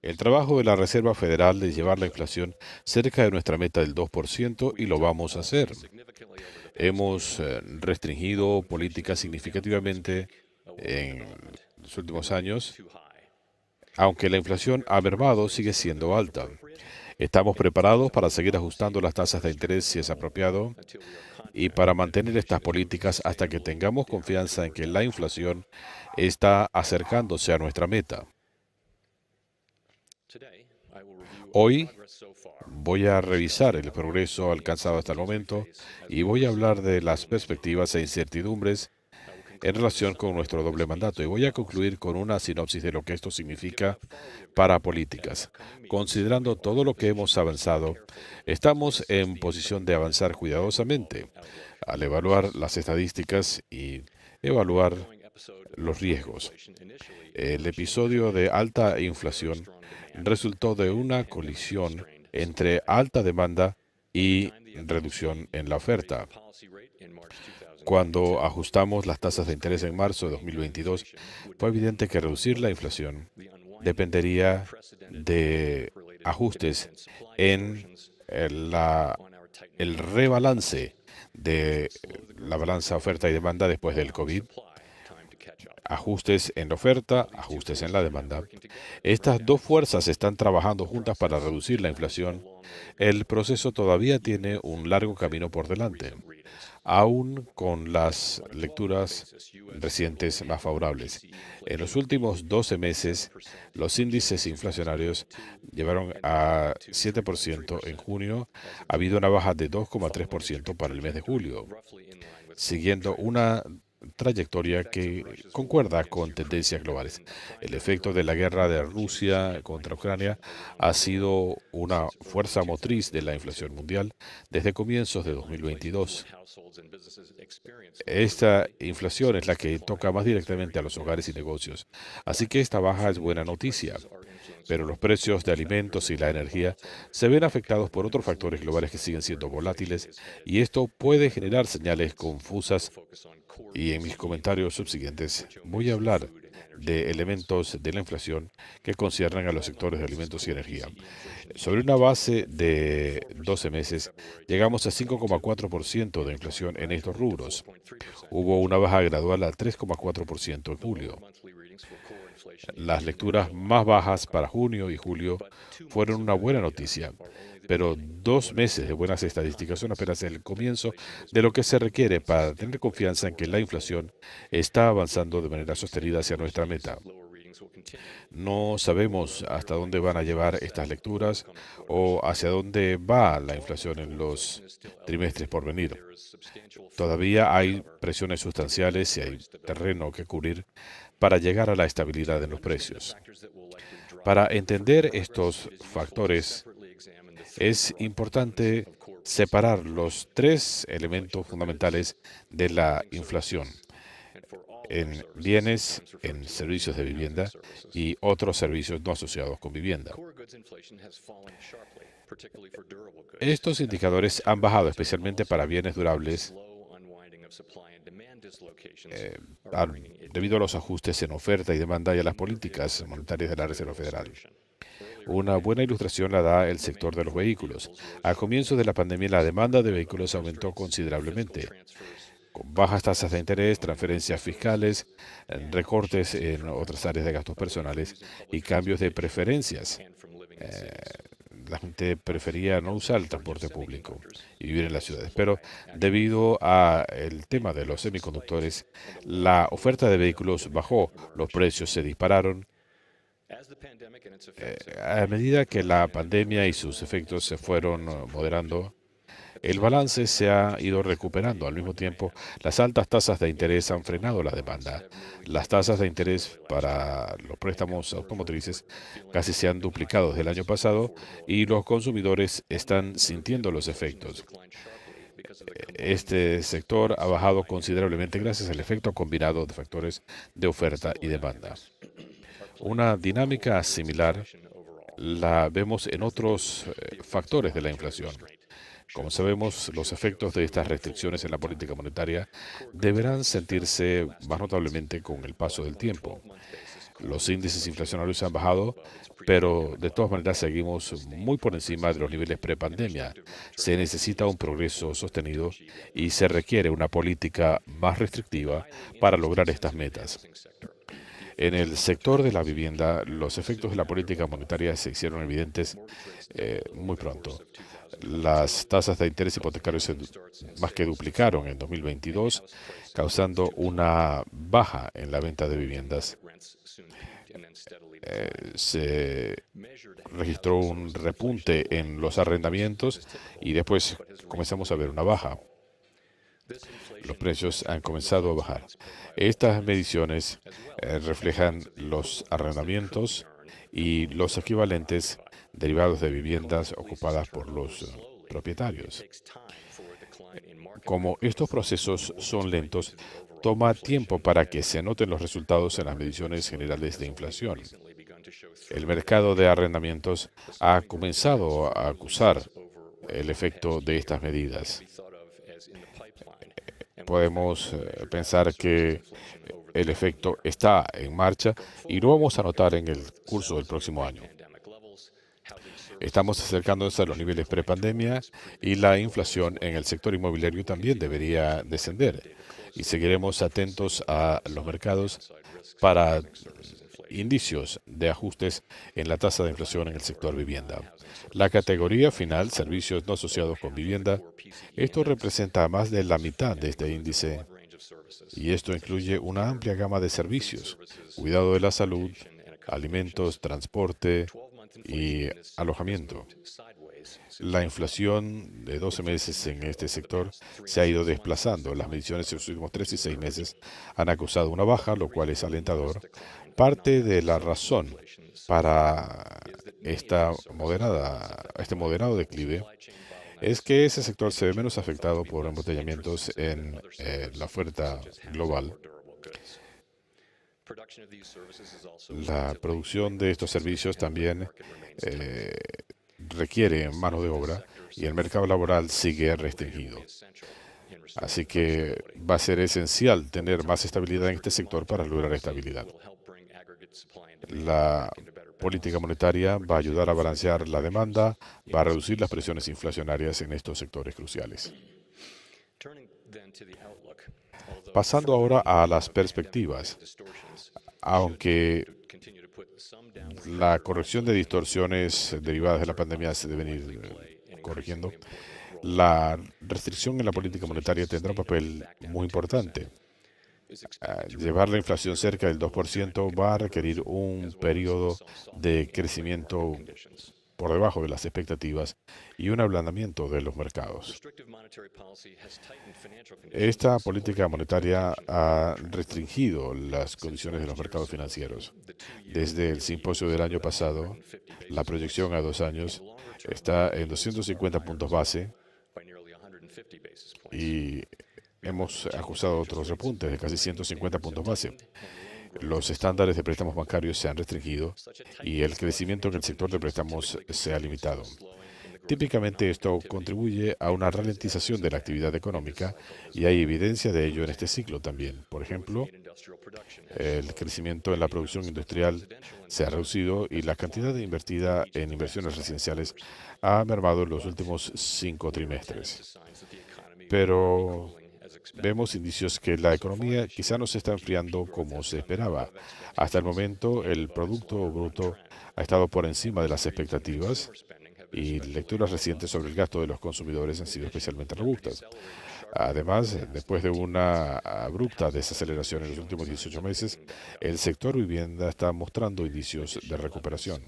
El trabajo de la Reserva Federal es llevar la inflación cerca de nuestra meta del 2% y lo vamos a hacer. Hemos restringido políticas significativamente en los últimos años, aunque la inflación ha mermado, sigue siendo alta. Estamos preparados para seguir ajustando las tasas de interés si es apropiado y para mantener estas políticas hasta que tengamos confianza en que la inflación está acercándose a nuestra meta. Hoy voy a revisar el progreso alcanzado hasta el momento y voy a hablar de las perspectivas e incertidumbres en relación con nuestro doble mandato y voy a concluir con una sinopsis de lo que esto significa para políticas. Considerando todo lo que hemos avanzado, estamos en posición de avanzar cuidadosamente al evaluar las estadísticas y evaluar los riesgos. El episodio de alta inflación resultó de una colisión entre alta demanda y reducción en la oferta. Cuando ajustamos las tasas de interés en marzo de 2022, fue evidente que reducir la inflación dependería de ajustes en el rebalance de la balanza oferta y demanda después del COVID, ajustes en la oferta, ajustes en la demanda. Estas dos fuerzas están trabajando juntas para reducir la inflación. El proceso todavía tiene un largo camino por delante, aún con las lecturas recientes más favorables. En los últimos 12 meses, los índices inflacionarios llevaron a 7% en junio. Ha habido una baja de 2,3% para el mes de julio, siguiendo una trayectoria que concuerda con tendencias globales. El efecto de la guerra de Rusia contra Ucrania ha sido una fuerza motriz de la inflación mundial desde comienzos de 2022. Esta inflación es la que toca más directamente a los hogares y negocios, así que esta baja es buena noticia. Pero los precios de alimentos y la energía se ven afectados por otros factores globales que siguen siendo volátiles y esto puede generar señales confusas y en mis comentarios subsiguientes voy a hablar de elementos de la inflación que conciernen a los sectores de alimentos y energía. Sobre una base de 12 meses, llegamos a 5,4% de inflación en estos rubros. Hubo una baja gradual a 3,4% en julio. Las lecturas más bajas para junio y julio fueron una buena noticia, pero 2 meses de buenas estadísticas son apenas el comienzo de lo que se requiere para tener confianza en que la inflación está avanzando de manera sostenida hacia nuestra meta. No sabemos hasta dónde van a llevar estas lecturas o hacia dónde va la inflación en los trimestres por venir. Todavía hay presiones sustanciales y hay terreno que cubrir para llegar a la estabilidad en los precios. Para entender estos factores, es importante separar los tres elementos fundamentales de la inflación en bienes, en servicios de vivienda y otros servicios no asociados con vivienda. Estos indicadores han bajado especialmente para bienes durables eh, debido a los ajustes en oferta y demanda y a las políticas monetarias de la Reserva Federal. Una buena ilustración la da el sector de los vehículos. A comienzos de la pandemia, la demanda de vehículos aumentó considerablemente, con bajas tasas de interés, transferencias fiscales, recortes en otras áreas de gastos personales y cambios de preferencias. Eh, la gente prefería no usar el transporte público y vivir en las ciudades. Pero debido al tema de los semiconductores, la oferta de vehículos bajó, los precios se dispararon. A medida que la pandemia y sus efectos se fueron moderando, el balance se ha ido recuperando. Al mismo tiempo, las altas tasas de interés han frenado la demanda. Las tasas de interés para los préstamos automotrices casi se han duplicado desde el año pasado y los consumidores están sintiendo los efectos. Este sector ha bajado considerablemente gracias al efecto combinado de factores de oferta y demanda. Una dinámica similar la vemos en otros factores de la inflación. Como sabemos, los efectos de estas restricciones en la política monetaria deberán sentirse más notablemente con el paso del tiempo. Los índices inflacionarios han bajado, pero de todas maneras seguimos muy por encima de los niveles prepandemia. Se necesita un progreso sostenido y se requiere una política más restrictiva para lograr estas metas. En el sector de la vivienda, los efectos de la política monetaria se hicieron evidentes muy pronto. Las tasas de interés hipotecario se más que duplicaron en 2022, causando una baja en la venta de viviendas. Se registró un repunte en los arrendamientos y después comenzamos a ver una baja. Los precios han comenzado a bajar. Estas mediciones reflejan los arrendamientos y los equivalentes derivados de viviendas ocupadas por los propietarios. Como estos procesos son lentos, toma tiempo para que se noten los resultados en las mediciones generales de inflación. El mercado de arrendamientos ha comenzado a acusar el efecto de estas medidas. Podemos pensar que el efecto está en marcha y lo vamos a notar en el curso del próximo año. Estamos acercándonos a los niveles prepandemia y la inflación en el sector inmobiliario también debería descender. Y seguiremos atentos a los mercados para indicios de ajustes en la tasa de inflación en el sector vivienda. La categoría final, servicios no asociados con vivienda, esto representa más de la mitad de este índice y esto incluye una amplia gama de servicios, cuidado de la salud, alimentos, transporte y alojamiento. La inflación de 12 meses en este sector se ha ido desplazando. Las mediciones en los últimos 3 y 6 meses han acusado una baja, lo cual es alentador. Parte de la razón para este moderado declive es que ese sector se ve menos afectado por embotellamientos en la oferta global. La producción de estos servicios también eh, requiere mano de obra y el mercado laboral sigue restringido. Así que va a ser esencial tener más estabilidad en este sector para lograr estabilidad. La política monetaria va a ayudar a balancear la demanda, va a reducir las presiones inflacionarias en estos sectores cruciales. Pasando ahora a las perspectivas. Aunque la corrección de distorsiones derivadas de la pandemia se deben ir corrigiendo, la restricción en la política monetaria tendrá un papel muy importante. Llevar la inflación cerca del 2% va a requerir un periodo de crecimiento por debajo de las expectativas y un ablandamiento de los mercados. Esta política monetaria ha restringido las condiciones de los mercados financieros. Desde el simposio del año pasado, la proyección a 2 años está en 250 puntos base y hemos acusado otros repuntes de casi 150 puntos base. Los estándares de préstamos bancarios se han restringido y el crecimiento en el sector de préstamos se ha limitado. Típicamente esto contribuye a una ralentización de la actividad económica y hay evidencia de ello en este ciclo también. Por ejemplo, el crecimiento en la producción industrial se ha reducido y la cantidad invertida en inversiones residenciales ha mermado en los últimos 5 trimestres. Pero vemos indicios que la economía quizá no se está enfriando como se esperaba. Hasta el momento, el Producto Bruto ha estado por encima de las expectativas y lecturas recientes sobre el gasto de los consumidores han sido especialmente robustas. Además, después de una abrupta desaceleración en los últimos 18 meses, el sector vivienda está mostrando indicios de recuperación.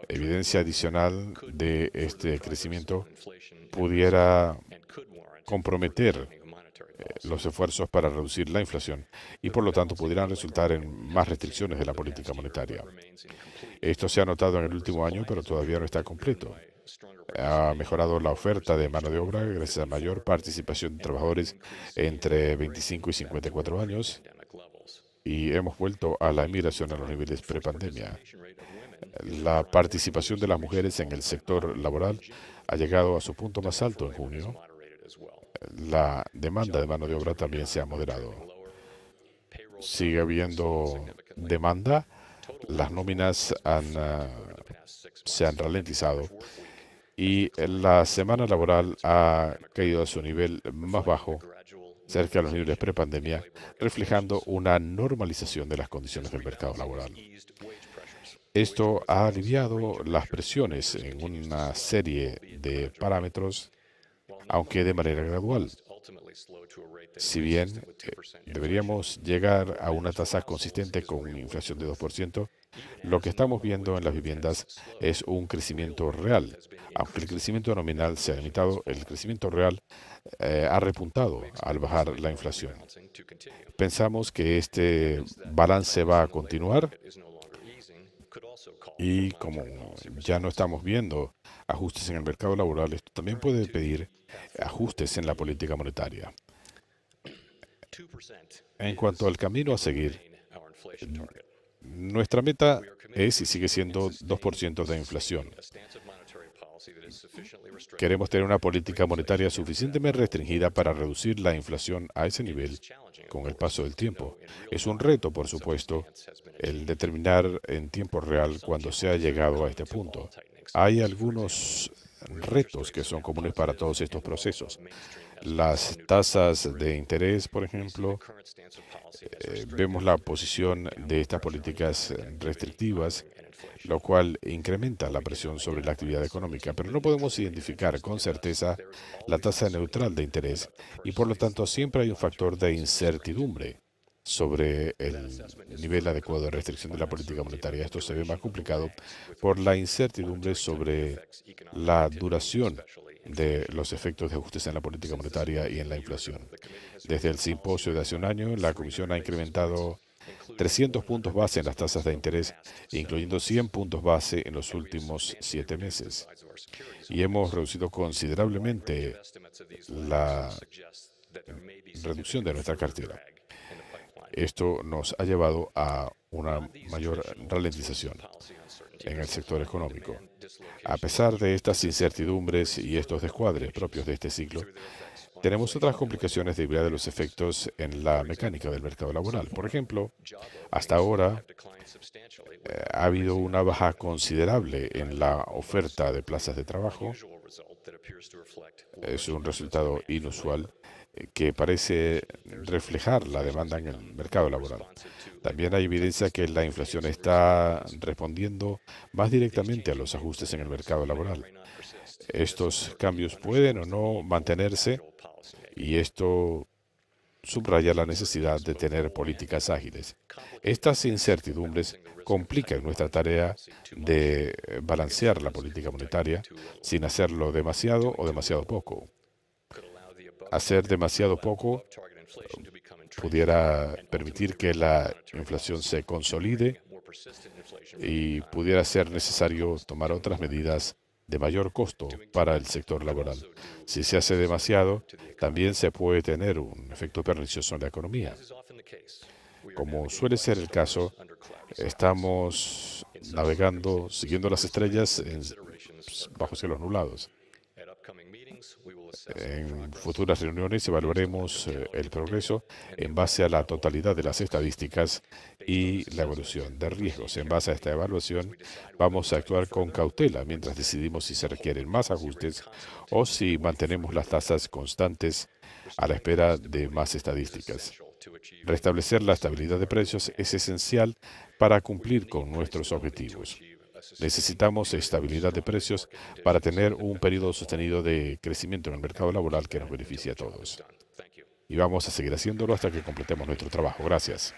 Evidencia adicional de este crecimiento pudiera comprometer los esfuerzos para reducir la inflación y por lo tanto pudieran resultar en más restricciones de la política monetaria. Esto se ha notado en el último año, pero todavía no está completo. Ha mejorado la oferta de mano de obra gracias a mayor participación de trabajadores entre 25 y 54 años y hemos vuelto a la inmigración a los niveles prepandemia. La participación de las mujeres en el sector laboral ha llegado a su punto más alto en junio. La demanda de mano de obra también se ha moderado. Sigue habiendo demanda, las nóminas se han ralentizado y la semana laboral ha caído a su nivel más bajo, cerca de los niveles prepandemia, reflejando una normalización de las condiciones del mercado laboral. Esto ha aliviado las presiones en una serie de parámetros, aunque de manera gradual. Si bien deberíamos llegar a una tasa consistente con una inflación de 2%, lo que estamos viendo en las viviendas es un crecimiento real. Aunque el crecimiento nominal se ha limitado, el crecimiento real ha repuntado al bajar la inflación. Pensamos que este balance va a continuar y como ya no estamos viendo ajustes en el mercado laboral, esto también puede pedir ajustes en la política monetaria. En cuanto al camino a seguir, nuestra meta es y sigue siendo 2% de inflación. Queremos tener una política monetaria suficientemente restringida para reducir la inflación a ese nivel con el paso del tiempo. Es un reto, por supuesto, el determinar en tiempo real cuándo se ha llegado a este punto. Hay algunos retos que son comunes para todos estos procesos. Las tasas de interés, por ejemplo, vemos la posición de estas políticas restrictivas, lo cual incrementa la presión sobre la actividad económica, pero no podemos identificar con certeza la tasa neutral de interés y por lo tanto siempre hay un factor de incertidumbre sobre el nivel adecuado de restricción de la política monetaria. Esto se ve más complicado por la incertidumbre sobre la duración de los efectos de ajustes en la política monetaria y en la inflación. Desde el simposio de hace un año, la Comisión ha incrementado 300 puntos base en las tasas de interés, incluyendo 100 puntos base en los últimos 7 meses. Y hemos reducido considerablemente la reducción de nuestra cartera. Esto nos ha llevado a una mayor ralentización en el sector económico. A pesar de estas incertidumbres y estos descuadres propios de este ciclo, tenemos otras complicaciones debido a los efectos en la mecánica del mercado laboral. Por ejemplo, hasta ahora ha habido una baja considerable en la oferta de plazas de trabajo. Es un resultado inusual que parece reflejar la demanda en el mercado laboral. También hay evidencia que la inflación está respondiendo más directamente a los ajustes en el mercado laboral. Estos cambios pueden o no mantenerse y esto subraya la necesidad de tener políticas ágiles. Estas incertidumbres complican nuestra tarea de balancear la política monetaria sin hacerlo demasiado o demasiado poco. Hacer demasiado poco pudiera permitir que la inflación se consolide y pudiera ser necesario tomar otras medidas de mayor costo para el sector laboral. Si se hace demasiado, también se puede tener un efecto pernicioso en la economía. Como suele ser el caso, estamos navegando, siguiendo las estrellas bajo cielos nublados. En futuras reuniones evaluaremos el progreso en base a la totalidad de las estadísticas y la evolución de riesgos. En base a esta evaluación, vamos a actuar con cautela mientras decidimos si se requieren más ajustes o si mantenemos las tasas constantes a la espera de más estadísticas. Restablecer la estabilidad de precios es esencial para cumplir con nuestros objetivos. Necesitamos estabilidad de precios para tener un periodo sostenido de crecimiento en el mercado laboral que nos beneficie a todos. Y vamos a seguir haciéndolo hasta que completemos nuestro trabajo. Gracias.